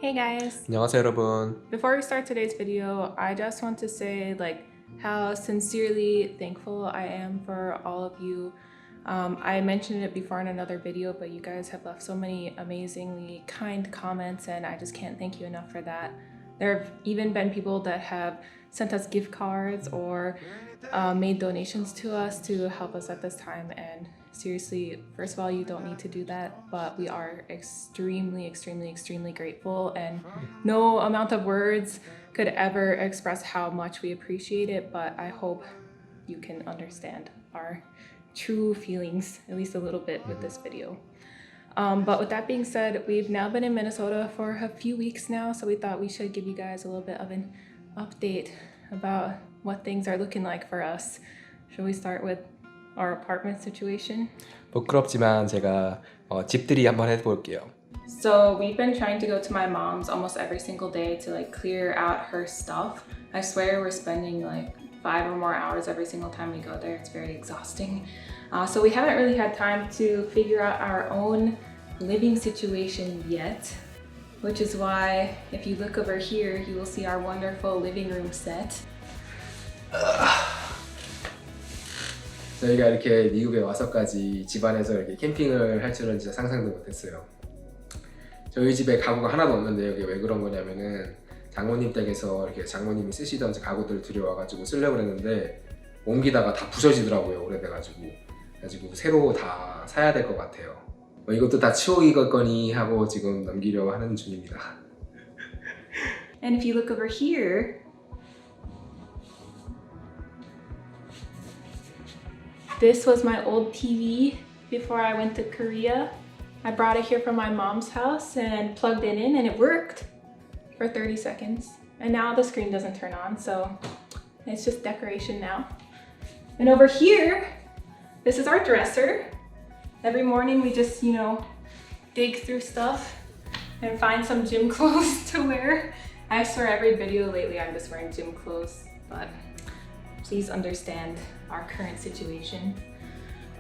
Hey guys! 안녕하세요 여러분. Before we start today's video, I just want to say how sincerely thankful I am for all of you. I mentioned it before in another video, but you guys have left so many amazingly kind comments and I just can't thank you enough for that. There have even been people that have sent us gift cards or made donations to us to help us at this time, and seriously, first of all, you don't need to do that, but we are extremely grateful, and no amount of words could ever express how much we appreciate it, but I hope you can understand our true feelings, at least a little bit, with this video. But with that being said, we've now been in Minnesota for a few weeks now, so we thought we should give you guys a little bit of an update about what things are looking like for us. Should we start with our apartment situation? 부끄럽지만 제가 집들이 한번 해볼게요. So we've been trying to go to my mom's almost every single day to clear out her stuff. I swear we're spending 5 or more hours every single time we go there. It's very exhausting. So we haven't really had time to figure out our own living situation yet, which is why if you look over here, you will see our wonderful living room set. 저희가 이렇게 미국에 와서까지 집안에서 이렇게 캠핑을 할 줄은 진짜 상상도 못했어요. 저희 집에 가구가 하나도 없는데 여기 왜 그런 거냐면은 장모님 댁에서 이렇게 장모님이 쓰시던 가구들을 들여와가지고 쓰려고 했는데 옮기다가 다 부서지더라고요. 오래돼가지고. 그래가지고 새로 다 사야 될 것 같아요. 이것도 다 치우기겠거니 하고 지금 넘기려고 하는 중입니다. And if you look over here, this was my old TV before I went to Korea. I brought it here from my mom's house and plugged it in and it worked for 30 seconds. And now the screen doesn't turn on, so it's just decoration now. And over here, this is our dresser. Every morning we just, dig through stuff and find some gym clothes to wear. I swear every video lately I'm just wearing gym clothes, but please understand our current situation.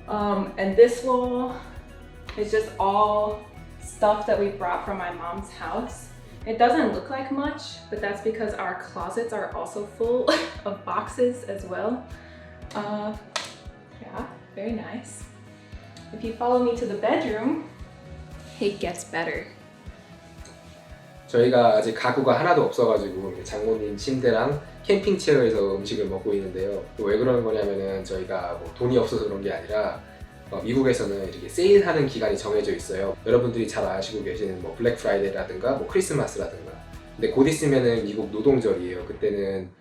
And this wall is just all stuff that we brought from my mom's house. It doesn't look like much, but that's because our closets are also full of boxes as well. Yeah, very nice. If you follow me to the bedroom, it gets better. 저희가 아직 가구가 하나도 없어가지고 장모님 침대랑 캠핑 체어에서 음식을 먹고 있는데요. 왜 그러는 거냐면은 저희가 돈이 없어서 그런 게 아니라 미국에서는 이렇게 세일하는 기간이 정해져 있어요. 여러분들이 잘 아시고 계시는 블랙 프라이데이라든가 크리스마스라든가. 근데 곧 있으면은 미국 노동절이에요. 그때는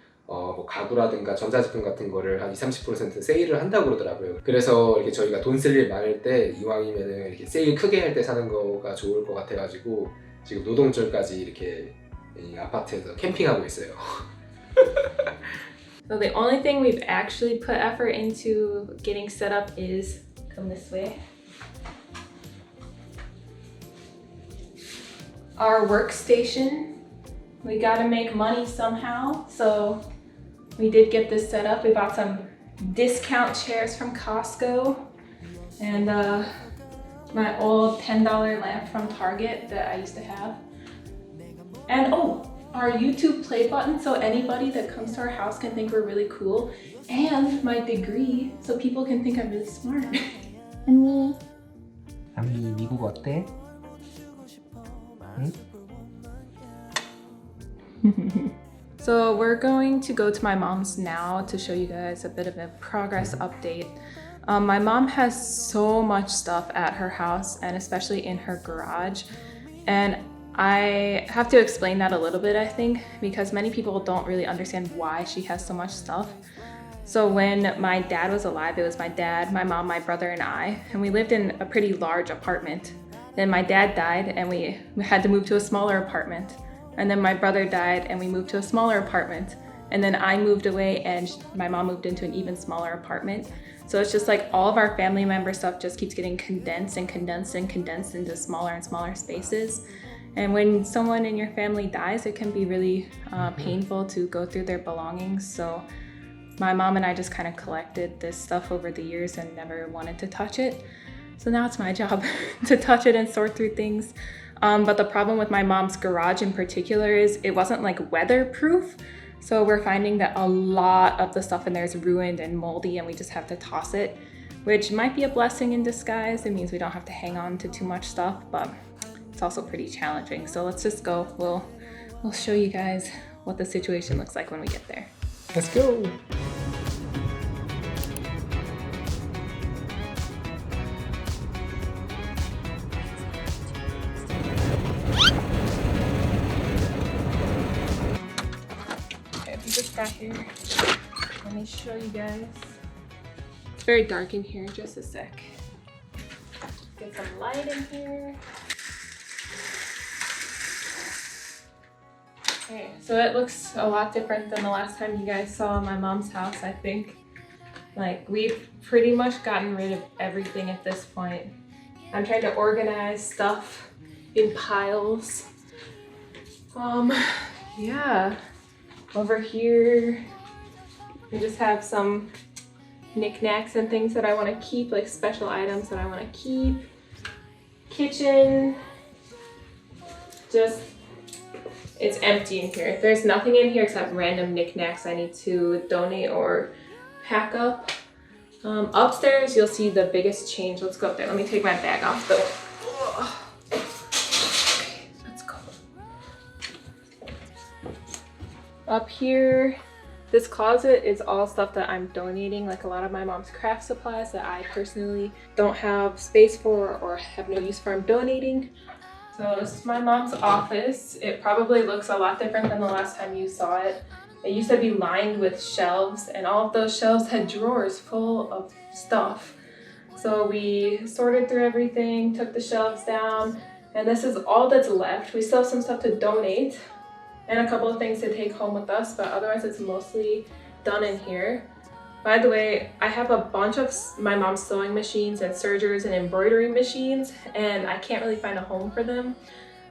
가구라든가 전자제품 같은 거를 한 20-30% 세일을 한다고 그러더라고요. 그래서 이렇게 저희가 돈 쓸 일 많을 때 이왕이면은 이렇게 세일 크게 할 때 사는 거가 좋을 것 같아가지고 지금 노동절까지 이렇게 이 아파트에서 캠핑하고 있어요. So the only thing we've actually put effort into getting set up is come this way. Our workstation. We gotta make money somehow, so we did get this set up. We bought some discount chairs from Costco and my old $10 lamp from Target that I used to have. And our YouTube play button, so anybody that comes to our house can think we're really cool. And my degree, so people can think I'm really smart. 언니 미국 어때? 응? So we're going to go to my mom's now to show you guys a bit of a progress update. My mom has so much stuff at her house and especially in her garage. And I have to explain that a little bit, I think, because many people don't really understand why she has so much stuff. So when my dad was alive, it was my dad, my mom, my brother, and I, and we lived in a pretty large apartment. Then my dad died and we had to move to a smaller apartment. And then my brother died and we moved to a smaller apartment. And then I moved away and my mom moved into an even smaller apartment. So it's just all of our family member stuff just keeps getting condensed into smaller and smaller spaces. And when someone in your family dies, it can be really painful to go through their belongings. So my mom and I just kind of collected this stuff over the years and never wanted to touch it. So now it's my job to touch it and sort through things. But the problem with my mom's garage in particular is it wasn't like weatherproof. So we're finding that a lot of the stuff in there is ruined and moldy and we just have to toss it, which might be a blessing in disguise. It means we don't have to hang on to too much stuff, but it's also pretty challenging. So let's just go. We'll show you guys what the situation looks like when we get there. Let's go. Okay, we just got here. Let me show you guys. It's very dark in here, just a sec. Get some light in here. Okay, so it looks a lot different than the last time you guys saw my mom's house, I think. Like, we've pretty much gotten rid of everything at this point. I'm trying to organize stuff in piles. Yeah. Over here, we just have some knickknacks and things that I want to keep, like special items that I want to keep. Kitchen, just, it's empty in here. There's nothing in here except random knickknacks I need to donate or pack up. Upstairs, you'll see the biggest change. Let's go up there. Let me take my bag off though. Okay, let's go. Up here, this closet is all stuff that I'm donating, like a lot of my mom's craft supplies that I personally don't have space for or have no use for. I'm donating. So this is my mom's office. It probably looks a lot different than the last time you saw it. It used to be lined with shelves, and all of those shelves had drawers full of stuff. So we sorted through everything, took the shelves down, and this is all that's left. We still have some stuff to donate and a couple of things to take home with us, but otherwise it's mostly done in here. By the way, I have a bunch of my mom's sewing machines and sergers and embroidery machines, and I can't really find a home for them.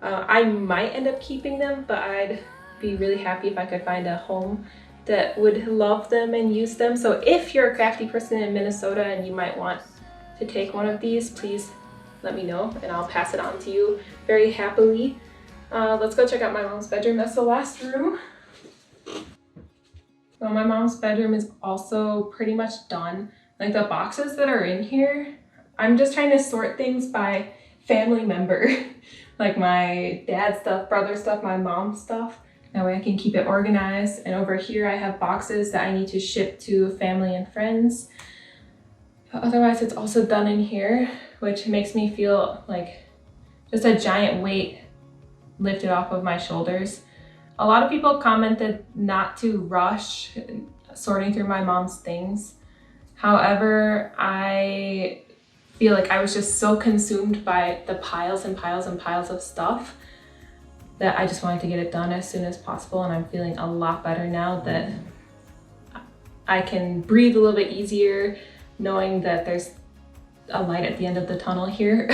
I might end up keeping them, but I'd be really happy if I could find a home that would love them and use them. So if you're a crafty person in Minnesota and you might want to take one of these, please let me know and I'll pass it on to you very happily. Let's go check out my mom's bedroom. That's the last room. So my mom's bedroom is also pretty much done. Like the boxes that are in here, I'm just trying to sort things by family member. Like my dad's stuff, brother's stuff, my mom's stuff. That way I can keep it organized. And over here I have boxes that I need to ship to family and friends. But otherwise it's also done in here, which makes me feel like just a giant weight lifted off of my shoulders. A lot of people commented not to rush sorting through my mom's things. However, I feel like I was just so consumed by the piles and piles and piles of stuff that I just wanted to get it done as soon as possible, and I'm feeling a lot better now that I can breathe a little bit easier knowing that there's a light at the end of the tunnel here.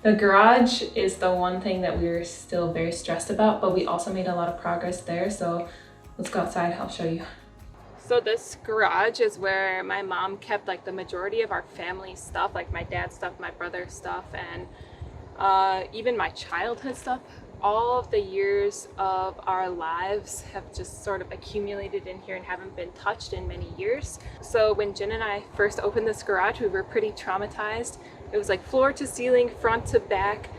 The garage is the one thing that we're still very stressed about, but we also made a lot of progress there. So let's go outside, I'll show you. So this garage is where my mom kept like the majority of our family stuff, like my dad's stuff, my brother's stuff, and even my childhood stuff. All of the years of our lives have just sort of accumulated in here and haven't been touched in many years. So when Jin and I first opened this garage, we were pretty traumatized. It was like floor to ceiling, front to back,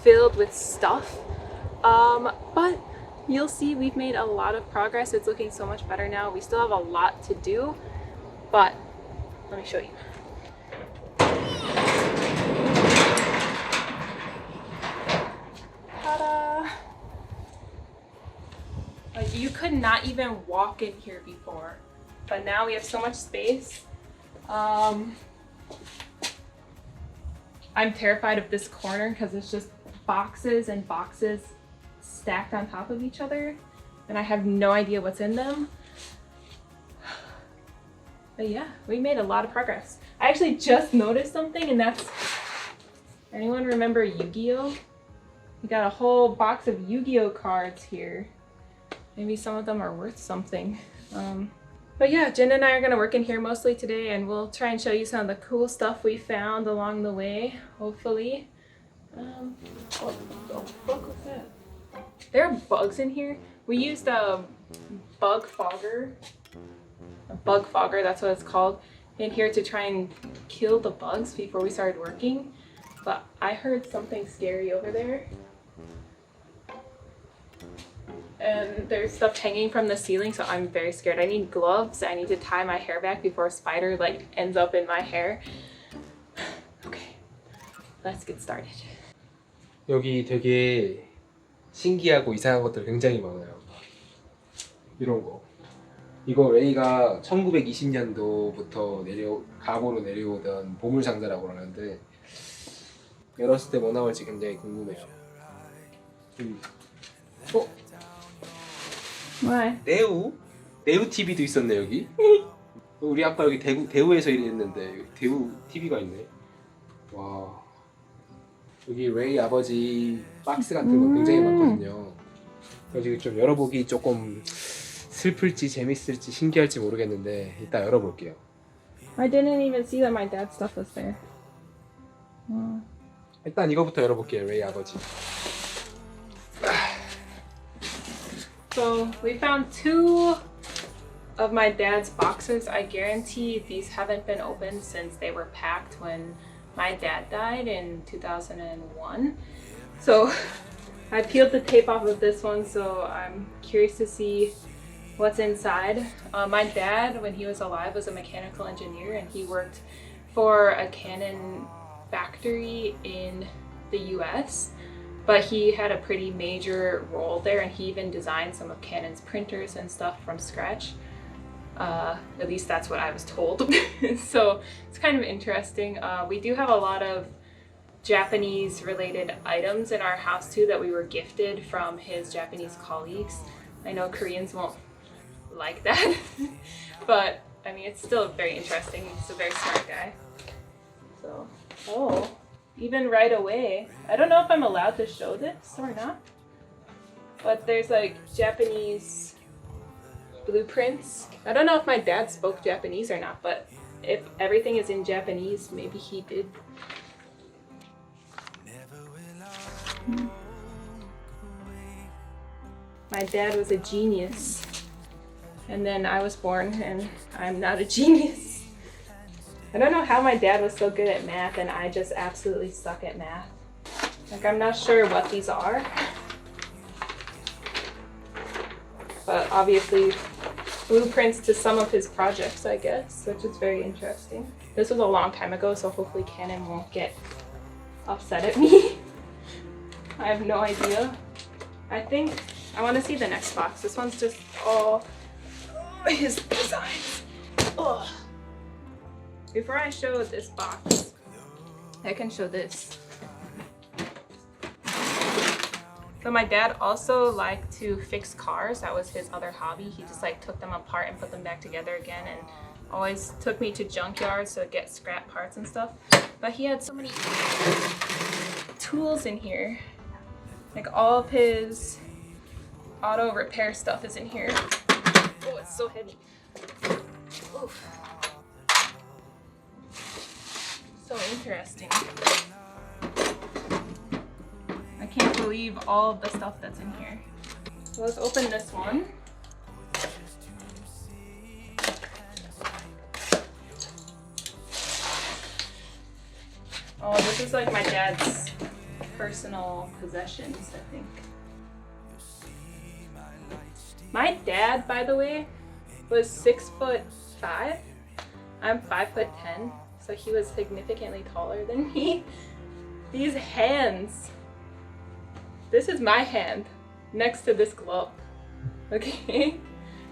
filled with stuff. But you'll see we've made a lot of progress. It's looking so much better now. We still have a lot to do, but let me show you. Ta-da! Like, you could not even walk in here before, but now we have so much space. I'm terrified of this corner because it's just boxes and boxes stacked on top of each other, and I have no idea what's in them. But yeah, we made a lot of progress. I actually just noticed something, and that's, anyone remember Yu-Gi-Oh? We got a whole box of Yu-Gi-Oh cards here. Maybe some of them are worth something. But yeah, Jin and I are gonna work in here mostly today, and we'll try and show you some of the cool stuff we found along the way, hopefully. What the fuck was that? There are bugs in here. We used a bug fogger. A bug fogger, that's what it's called, in here to try and kill the bugs before we started working. But I heard something scary over there. And there's stuff hanging from the ceiling, so I'm very scared. I need gloves. I need to tie my hair back before a spider like ends up in my hair. Okay, let's get started. 여기 되게 신기하고 이상한 것들 굉장히 많아요. 이런 거. 이거 레이가 1920년도부터 가구로 내려오던 보물상자라고 하는데 열었을 때 뭐 나올지 굉장히 궁금해요. Why? 네우 TV도 있었네 여기. 우리 아빠 여기 대우에서 일했는데 여기 대우 TV가 있네. 와. 여기 레이 아버지 박스 같은 거 굉장히 많거든요. 그래서 좀 열어보기 조금 슬플지 재밌을지 신기할지 모르겠는데 이따 열어볼게요. I didn't even see that my dad's stuff was there. 일단 이거부터 열어볼게요, 레이 아버지. So we found 2 of my dad's boxes. I guarantee these haven't been opened since they were packed when my dad died in 2001. So I peeled the tape off of this one, so I'm curious to see what's inside. My dad, when he was alive, was a mechanical engineer, and he worked for a Canon factory in the US, but he had a pretty major role there, and he even designed some of Canon's printers and stuff from scratch. At least that's what I was told. So it's kind of interesting. We do have a lot of Japanese related items in our house too that we were gifted from his Japanese colleagues. I know Koreans won't like that, but I mean, it's still very interesting. He's a very smart guy. So, oh, even right away, I don't know if I'm allowed to show this or not, but there's like Japanese blueprints. I don't know if my dad spoke Japanese or not, but if everything is in Japanese, maybe he did. My dad was a genius, and then I was born and I'm not a genius. I don't know how my dad was so good at math and I just absolutely suck at math. Like, I'm not sure what these are, but obviously blueprints to some of his projects, I guess, which is very interesting. This was a long time ago, so hopefully Canon won't get upset at me. I have no idea. I think I want to see the next box. This one's just all his designs. Ugh. Before I show this box, I can show this. So my dad also liked to fix cars. That was his other hobby. He just like took them apart and put them back together again, and always took me to junkyards to get scrap parts and stuff. But he had so many tools in here. Like, all of his auto repair stuff is in here. Oh, it's so heavy. Oof. So interesting. I can't believe all of the stuff that's in here. So let's open this one. Oh, this is like my dad's personal possessions, I think. My dad, by the way, was 6'5". I'm 5'10", so he was significantly taller than me. These hands. This is my hand next to this glove. Okay?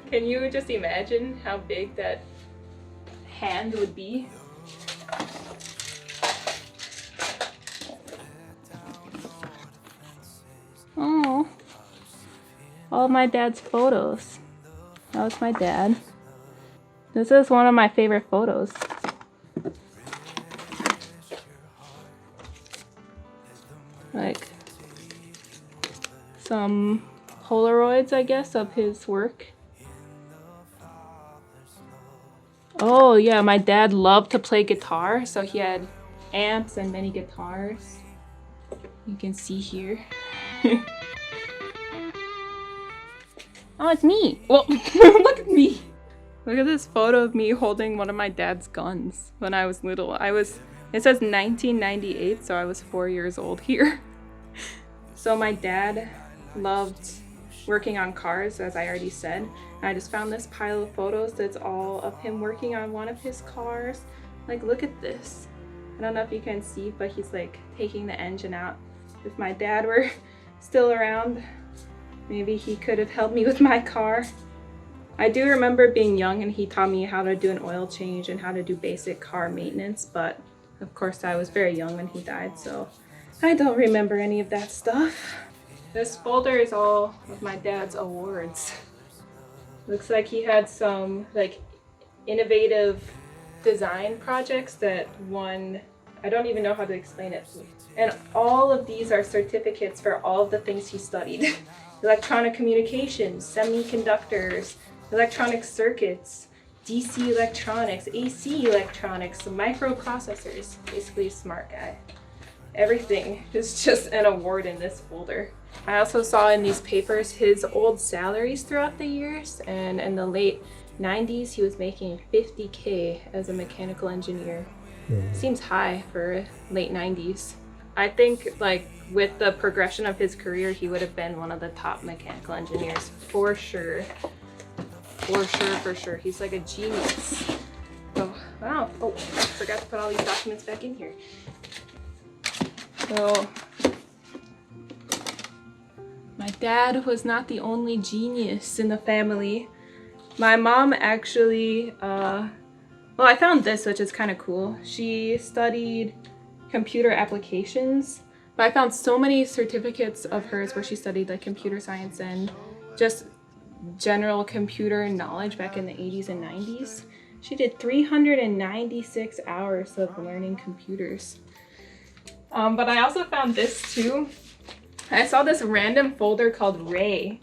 Can you just imagine how big that hand would be? Oh, all my dad's photos. That was my dad. This is one of my favorite photos. Like some Polaroids, I guess, of his work. Oh yeah, my dad loved to play guitar, so he had amps and many guitars. You can see here. Oh, it's me. Well, look at me. Look at this photo of me holding one of my dad's guns when I was little. It says 1998, so I was 4 years old here. So my dad loved working on cars, as I already said. And I just found this pile of photos that's all of him working on one of his cars. Like, look at this. I don't know if you can see, but he's like taking the engine out. If my dad were still around, maybe he could have helped me with my car. I do remember being young and he taught me how to do an oil change and how to do basic car maintenance, but of course I was very young when he died, so I don't remember any of that stuff. This folder is all of my dad's awards. Looks like he had some like innovative design projects that won, I don't even know how to explain it. And all of these are certificates for all of the things he studied. Electronic communications, semiconductors, electronic circuits, DC electronics, AC electronics, microprocessors, basically a smart guy. Everything is just an award in this folder. I also saw in these papers his old salaries throughout the years, and in the late 90s he was making $50K as a mechanical engineer. Seems high for late 90s. I think like with the progression of his career, he would have been one of the top mechanical engineers for sure. For sure. He's like a genius. Oh, wow. Oh, I forgot to put all these documents back in here. So, my dad was not the only genius in the family. My mom actually, well, I found this, which is kind of cool. She studied computer applications, but I found so many certificates of hers where she studied like computer science and just general computer knowledge back in the 80s and 90s. She did 396 hours of learning computers. But I also found this too. I saw this random folder called Raye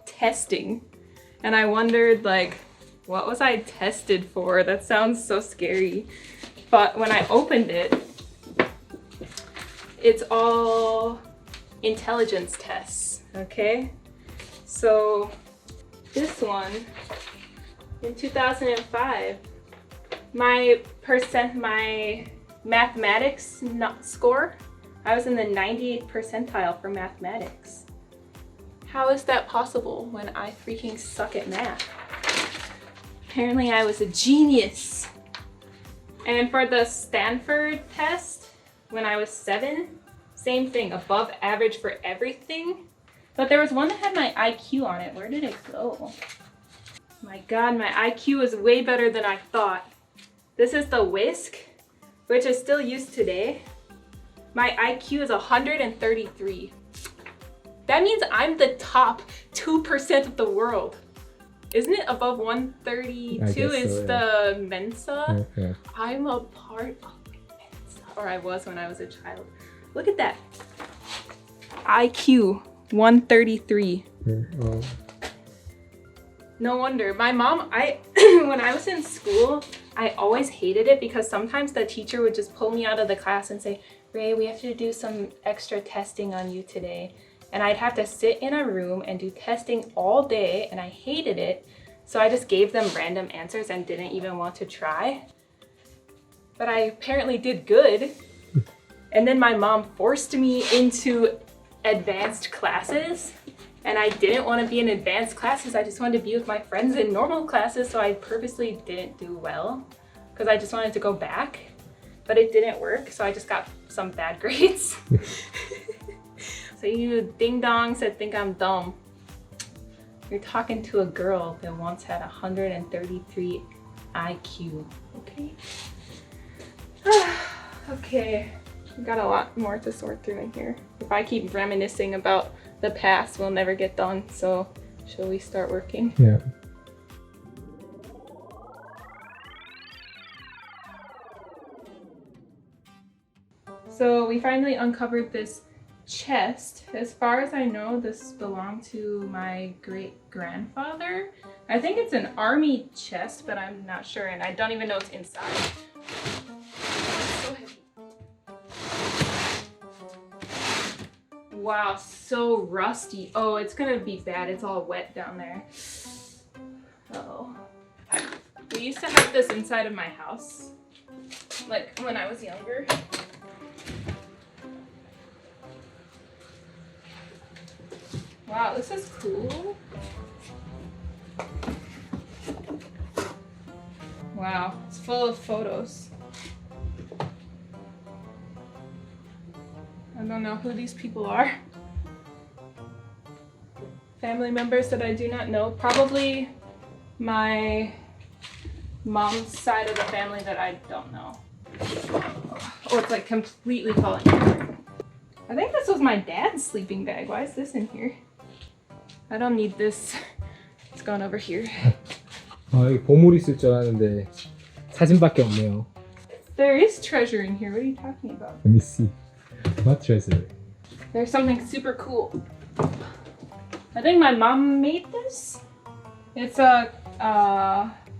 Testing, and I wondered like, what was I tested for? That sounds so scary. But when I opened it, it's all intelligence tests, okay? So this one, in 2005, my mathematics score, I was in the 98th percentile for mathematics. How is that possible when I freaking suck at math? Apparently I was a genius. And for the Stanford test, when I was 7, same thing, above average for everything. But there was one that had my IQ on it. Where did it go? My God, my IQ is way better than I thought. This is the Whisk, which is still used today. My IQ is 133. That means I'm the top 2% of the world. Isn't it above 132 is so, the Mensa? Yeah. I'm a part of Mensa, or I was when I was a child. Look at that. IQ 133. Oh. No wonder. My mom, when I was in school, I always hated it because sometimes the teacher would just pull me out of the class and say, Raye, we have to do some extra testing on you today. And I'd have to sit in a room and do testing all day, and I hated it. So I just gave them random answers and didn't even want to try. But I apparently did good. And then my mom forced me into advanced classes, and I didn't want to be in advanced classes. I just wanted to be with my friends in normal classes, so I purposely didn't do well because I just wanted to go back. But it didn't work, so I just got some bad grades. So you ding-dongs that think I'm dumb, you're talking to a girl that once had 133 IQ, okay? Okay, we got a lot more to sort through in here. If I keep reminiscing about the past, we'll never get done, so shall we start working? Yeah. So we finally uncovered this chest. As far as I know, this belonged to my great-grandfather. I think it's an army chest, but I'm not sure, and I don't even know what's inside. It's so heavy. Wow, so rusty. Oh, it's gonna be bad. It's all wet down there. Oh. We used to have this inside of my house, like when I was younger. Wow, this is cool. Wow, it's full of photos. I don't know who these people are. Family members that I do not know. Probably my mom's side of the family that I don't know. Oh, it's like completely falling apart. I think this was my dad's sleeping bag. Why is this in here? I don't need this. It's going over here. 여기 보물 있을 줄 알았는데 사진밖에 없네요. There is treasure in here. What are you talking about? Let me see. What treasure? There's something super cool. I think my mom made this. It's a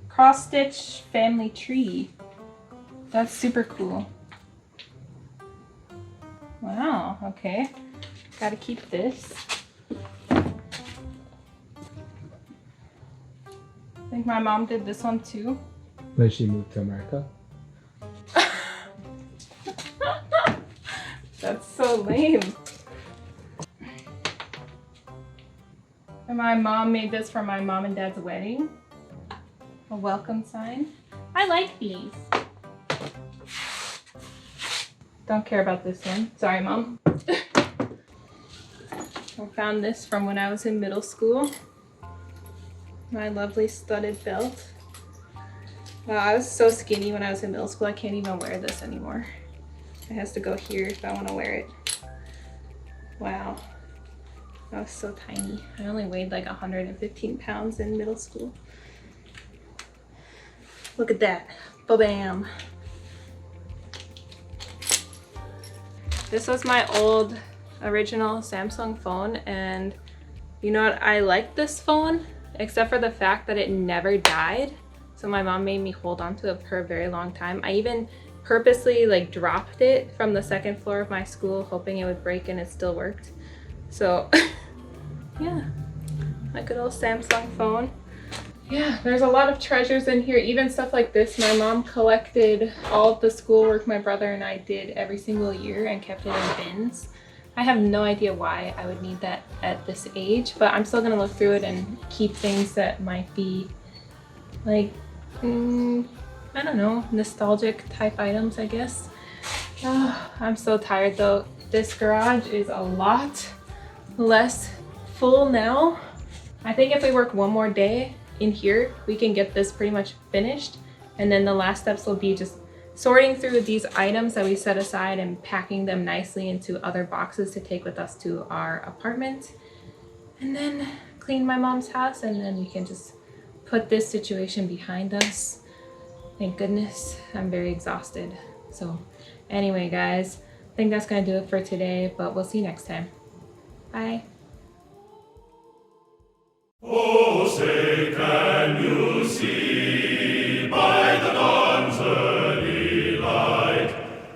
cross-stitch family tree. That's super cool. Wow, okay. Gotta keep this. I think my mom did this one too. When she moved to America? That's so lame. And my mom made this for my mom and dad's wedding. A welcome sign. I like these. Don't care about this one. Sorry, Mom. I found this from when I was in middle school. My lovely studded belt. Wow, I was so skinny when I was in middle school. I can't even wear this anymore. It has to go here if I want to wear it. Wow. I was so tiny. I only weighed like 115 pounds in middle school. Look at that. Ba-bam. This was my old original Samsung phone, and you know what? I like this phone except for the fact that it never died. So my mom made me hold on to it for a very long time. I even purposely like dropped it from the second floor of my school hoping it would break, and it still worked. So yeah, my good old Samsung phone. Yeah, there's a lot of treasures in here, even stuff like this. My mom collected all of the schoolwork my brother and I did every single year and kept it in bins. I have no idea why I would need that at this age, but I'm still gonna look through it and keep things that might be like, I don't know, nostalgic type items, I guess. Oh, I'm so tired though. This garage is a lot less full now. I think if we work one more day in here, we can get this pretty much finished. And then the last steps will be just sorting through these items that we set aside and packing them nicely into other boxes to take with us to our apartment. And then clean my mom's house, and then we can just put this situation behind us. Thank goodness. I'm very exhausted. So anyway, guys, I think that's gonna do it for today, but we'll see you next time. Bye. Oh, say,